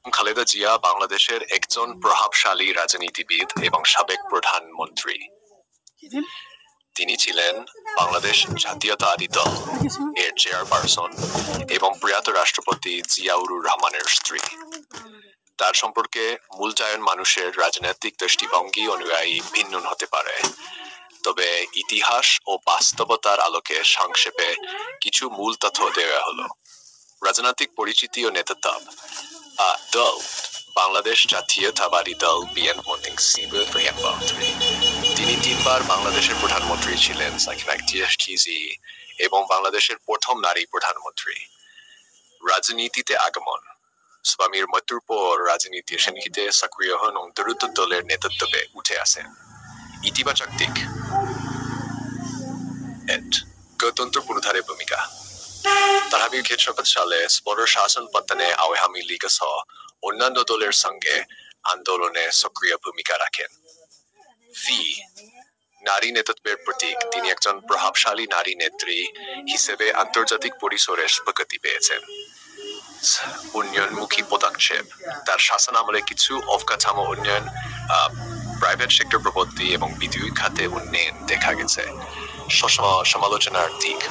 খালেদা জিয়া বাংলাদেশের একজন প্রভাবশালী রাজনীতিবিদ এবং সাবেক প্রধানমন্ত্রী। তিনি ছিলেন বাংলাদেশ জাতীয়তাবাদী দল এর চেয়ারপারসন এবং প্রয়াত রাষ্ট্রপতি জিয়াউর রহমানের স্ত্রী। তার সম্পর্কে মূলচায়ন মানুষের রাজনৈতিক দৃষ্টিভঙ্গি অনুযায়ী ভিন্ন হতে পারে, তবে ইতিহাস ও বাস্তবতার আলোকে সংক্ষেপে কিছু মূল তথ্য দেওয়া হলো। রাজনৈতিক পরিচিতি ও নেতৃত্ব। দল বাংলাদেশ জাতীয়তাবাদী দল বিএনপি। তিনি 3 বার বাংলাদেশের প্রধানমন্ত্রী ছিলেন এবং বাংলাদেশের প্রথম নারী প্রধানমন্ত্রী। রাজনীতিতে আগমন। স্বামীর মৃত্যুর পর রাজনীতির সংগীতে সক্রিয় হন এবং দ্রুত দলের নেতৃত্বে উঠে আসেন। ইতিবাচক দিক। গণতন্ত্র পুনরুদ্ধারে ভূমিকা। 2017 সালে স্বৈর শাসন পতনে আওয়ামী লীগ সহ অন্যান্য দলের সঙ্গে আন্দোলনে সক্রিয় ভূমিকা রাখেন। নারী নেতৃত্বের প্রতীক। তিনি একজন প্রভাবশালী নারী নেত্রী হিসেবে আন্তর্জাতিক পরিসরে স্বীকৃতি পেয়েছেন। উন্নয়নমুখী পদক্ষেপ। তার শাসনামলে কিছু অবকাঠামো উন্নয়ন, প্রাইভেট সেক্টর প্রবৃদ্ধি এবং বিদ্যুৎ খাতে উন্নয়ন দেখা গেছে। সমালোচনার দিক।